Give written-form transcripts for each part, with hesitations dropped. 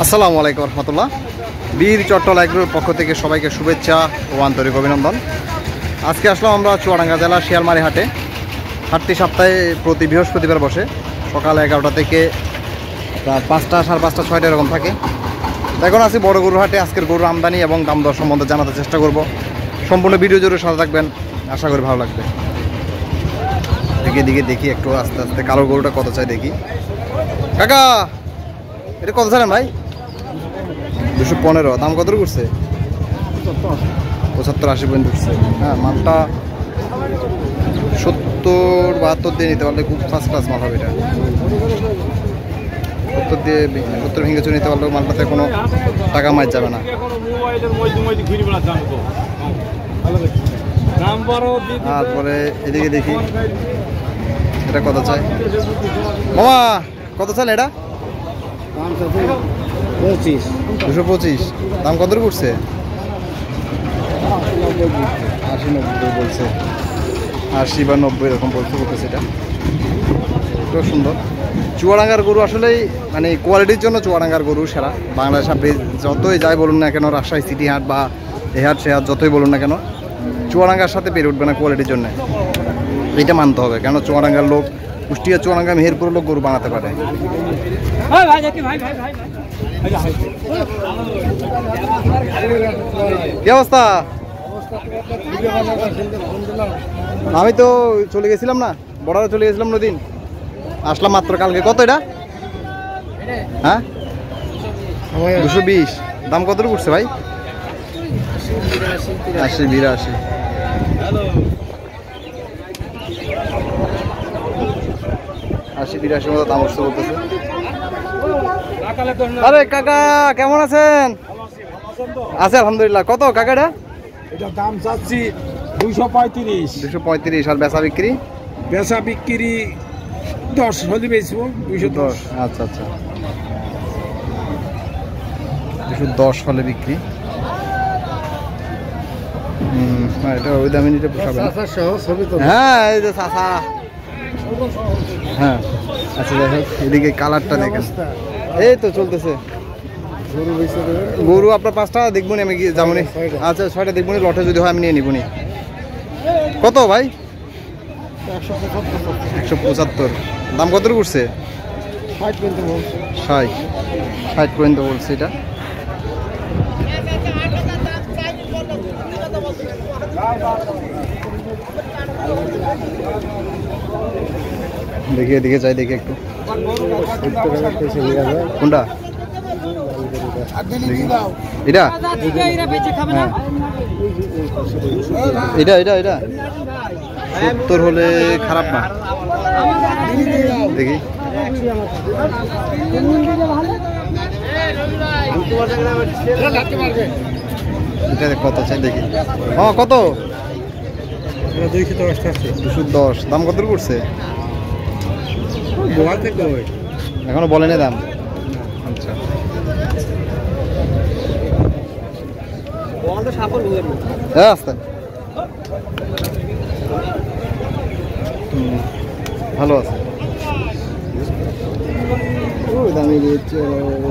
আসসালামু আলাইকুম রহমতুল্লাহ। বীর চট্টল এগ্রোর পক্ষ থেকে সবাইকে শুভেচ্ছা ও আন্তরিক অভিনন্দন। আজকে আসলাম আমরা চুয়াডাঙ্গা জেলা শিয়ালমারি হাটে। হাটটি সপ্তাহে প্রতি বৃহস্পতিবার বসে, সকাল 11টা থেকে রাত 5টা, সাড়ে 5টা, 6টা এরকম থাকে। এখন আছি বড় গরুর হাটে। আজকের গরুর আমদানি এবং দাম দর সম্বন্ধে জানাতে চেষ্টা করব। সম্পূর্ণ ভিডিও জুড়ে সাথে থাকবেন, আশা করি ভালো লাগবে। দিকে দেখি একটু আস্তে আস্তে কালো গরুটা কত চাই দেখি। কাকা এটা কত চাইলেন ভাই? 215। দাম কত করছে? 75-80 পর্যন্ত উঠছে। হ্যাঁ, মালটা 70-72 দিয়ে নিতে পারলে খুব ফার্স্ট ক্লাস মাল হবে। এটা 70 ভেঙে নিতে পারলেও মালটাতে কোনো টাকা মাইর যাবে না। তারপরে এদিকে দেখি এটা কত চাই। মামা কত চাই এটা? 225। দাম কত করছে? 80-90 বলছে। 80 বা 90 এরকম বলতেছে। এটা খুব সুন্দর। চুয়াডাঙ্গার গরু আসলেই মানে কোয়ালিটির জন্য চুয়াডাঙ্গার গরু সেরা। বাংলাদেশ আপনি যতই যাই বলুন না কেন, রাজশাহী সিটি হাট বা এ হাট সে হাট যতই বলুন না কেন, চুয়াডাঙ্গার সাথে পেরে উঠবে না কোয়ালিটির জন্য। এটা মানতে হবে, কেন চুয়াডাঙ্গার লোক, কুষ্টিয়া, চুয়াডাঙ্গা, মেহেরপুরের লোক গরু বানাতে পারে। কি অবস্থা? আমি তো চলে গেছিলাম না, বর্ডারে চলে গেছিলাম নদীন, আসলাম মাত্র কালকে। কত এটা? হ্যাঁ 220। দাম কত পড়ছে ভাই? 80-82। 80-82 মতো দাম উঠছে বলতেছে। আরে কাকা কেমন আছেন? আছে আলহামদুলিল্লাহ। কত কাকা এটা? এটা দাম চাচ্ছি 235। 235। আর বেচা বিক্রি? বেচা বিক্রি 10 হলে বেচবো। 210। আচ্ছা 210 হলে বিক্রি। এটা ওই দামে নিতে পোষাবে না। হ্যাঁ এই যে চাচা। হ্যাঁ আচ্ছা, যাই হোক এদিকে কালারটা দেখেন। এই তো চলতেছে গরু। আপনার 5টা দেখবো নি, আমি কি যাবো নি? আচ্ছা 6টা দেখবো নি, লটে যদি হয় আমি নিয়ে নিবো নি। কত ভাই? 175। দাম কত করছে? 60 পর্যন্ত বলছে। এটা দেখি এদিকে যাই, দেখি একটু। কোনটা? এটা এটা 70 হলে খারাপ না। দেখি এটা কত চাই দেখি। হ্যাঁ কত? 210। দাম কত করছে? এখনো বলেনি দাম। আচ্ছা আস্তে ভালো আছে। দামি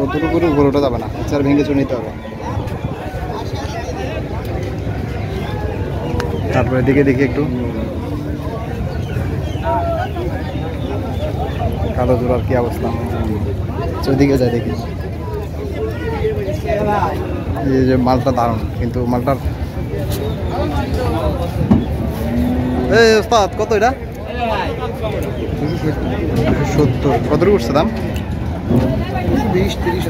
অতটুকু গরুটা যাবে না, চার ভেঙে চলে নিতে হবে। তারপরে দিকে দেখি একটু কালো জোড়ার কি অবস্থা। ওইদিকে যাই দেখি। এই যে মালটা দারুণ, কিন্তু মালটার এই ওস্তাদ কত এটা? 70। কত উঠছে দাম? 20-30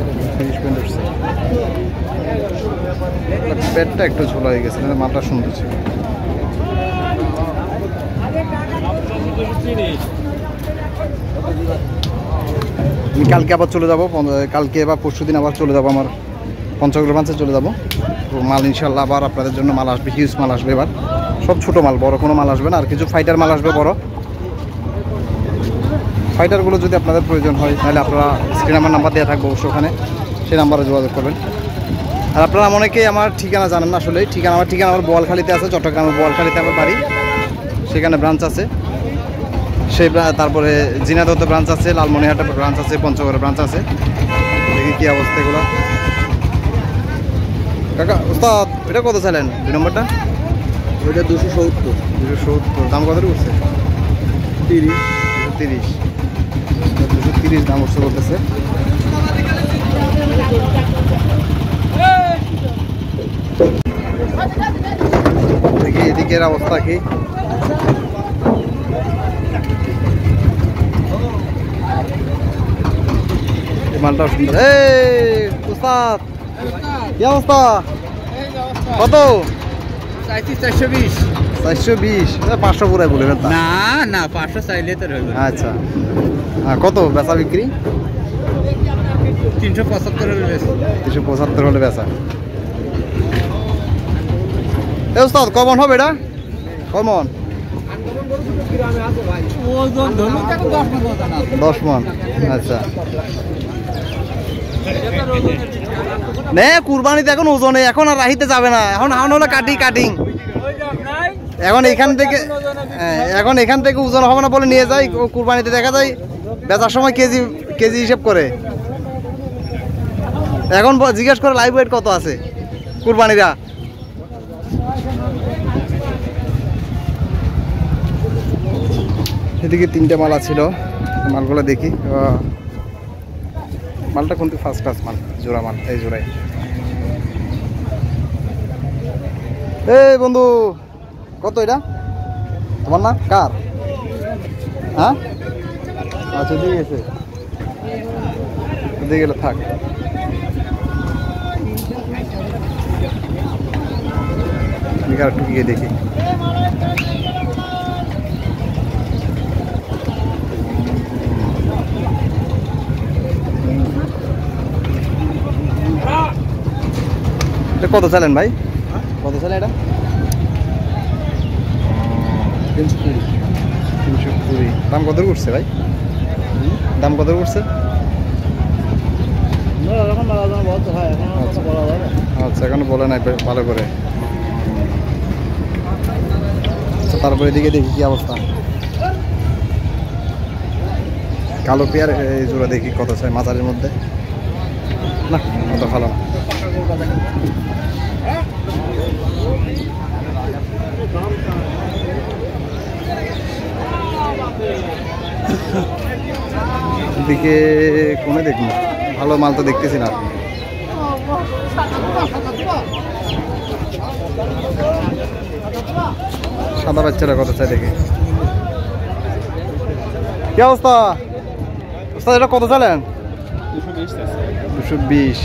পর্যন্ত উঠছে। পেটটা একটু ঝোলা হয়ে গেছে, মালটা সুন্দর ছিল। আমি কালকে আবার চলে যাবো, কালকে বা পরশু দিন আবার চলে যাবো আমার পঞ্চগড় ব্রাঞ্চে চলে যাবো। তো মাল ইনশাল্লাহ আবার আপনাদের জন্য মাল আসবে, হিউজ মাল আসবে। এবার সব ছোটো মাল, বড় কোনো মাল আসবে না। আর কিছু ফাইটার মাল আসবে বড়। ফাইটারগুলো যদি আপনাদের প্রয়োজন হয় তাহলে আপনারা স্ক্রিনে আমার নাম্বার দেওয়া থাকবো, অবশ্যই ওখানে সেই নাম্বারে যোগাযোগ করবেন। আর আপনারা অনেকেই আমার ঠিকানা জানেন না। আসলে আমার ঠিকানা আমার বোয়ালখালীতে আছে, চট্টগ্রামের বোয়ালখালীতে আমার বাড়ি, সেখানে ব্রাঞ্চ আছে। সেই তারপরে জিনাদতে ব্রাঞ্চ আছে, লালমনিরহাটে ব্রাঞ্চ আছে, পঞ্চগড়ে ব্রাঞ্চ আছে। দেখি কি অবস্থা এগুলো। কাকা ওস্তাদ এটা কত চাইলেন 2 নম্বরটা? ওইটা 270। 270 দাম কত উঠছে? 30। 230 230 দাম উঠছে বলতেছে। দেখি এদিকের অবস্থা কি। মালটাও সুন্দর। এই উস্তাদ কি অবস্থা? কত? 420। 420 500 পুরাই বলে না? না 500 চাইলে তো হবে। আচ্ছা কত বেচা বিক্রি? 375 হলে বেশি। 375 হলে বেচা। এই উস্তাদ কমন হবে এটা? কমন ওজন ধরুন 10 মণ। আচ্ছা নে কুরবানিতে এখন ওজনে, এখন আর রাহিতে যাবে না, এখন হলো কাটিং। এখন এখান থেকে ওজন হবে না বলে নিয়ে যাই কুরবানিতে, দেখা যায় বেচার সময় কেজি হিসেব করে। এখন জিজ্ঞেস করে লাইভ ওয়েট কত আছে কুরবানিরা। এদিকে 3টে মাল ছিল, মালগুলো দেখি। মালটা কিন্তু ফার্স্ট ক্লাস মাল, জোড়া মাল, এই জোড়াই। এই বন্ধু কত এটা তোমার না কার? হ্যাঁ আচ্ছা দিয়ে গেছে, দিয়ে গেলে থাক। একটু গিয়ে দেখি। কত চালেন ভাই? কত চালে এটা? 320। দাম কত উঠছে ভাই? দাম কত উঠছে? আচ্ছা এখনো বলে নাই ভালো করে। তারপরে এদিকে দেখি কি অবস্থা। কালো পেয়ার এই জোড়া দেখি কত চাই মাজারের মধ্যে। না অত ভালো না। এদিকে কোনে দেখুন, ভালো মাল তো দেখতেছি না। সাদা বাচ্চারা কত চাই দেখি। কি অবস্থা ওস্তাদ, এটা কত চালেন? 220।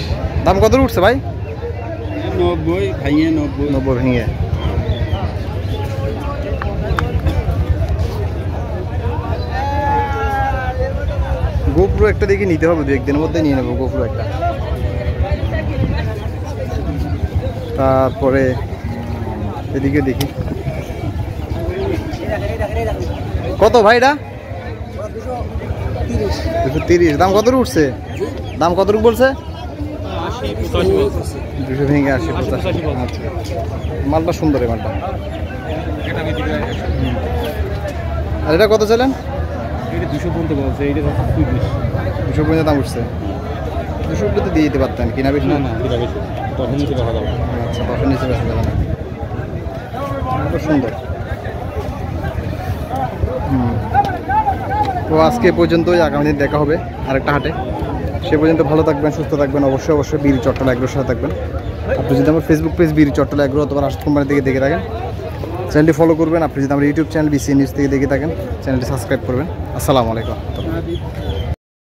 দাম কত উঠছে ভাই? 90 ভেঙে। গোপুরো একটা দেখি নিতে হবে, 2-1 দিনের মধ্যে নিয়ে নেবো গোপুরো একটা। তারপরে এদিকে দেখি কত ভাই এটা? 230। দাম কত উঠছে? দাম কত বলছে? 200 ভেঙে 80-85। আচ্ছা মালটা সুন্দর এই মালটা। আর এটা কত চাইলেন? 250 বলছে, এইটা 250 দাম উঠছে। 200 তো দিয়ে দিতে পারতেন, কিনা বেশি? না এটা বেশি, তখন নিচে দেখা যাবে। আচ্ছা তখন নিচে বেশি যাবে না। খুব সুন্দর। তো আজকে পর্যন্তই, আগামী দিন দেখা হবে আরেকটা হাটে। সে পর্যন্ত ভালো থাকবেন, সুস্থ থাকবেন। অবশ্যই বীর চট্টলা এগ্রোর সাথে থাকবেন। আপনি যদি আমার ফেসবুক পেজ বীর চট্টলা এগ্রো অথবা রাষ্ট্র কোম্পানি থেকে দেখে থাকেন, চ্যানেলটি ফলো করবেন। আপনি যদি আমার ইউটিউব চ্যানেল BCN নিউজ থেকে দেখে থাকেন, চ্যানেলটি সাবস্ক্রাইব করবেন। আসসালামু আলাইকুম।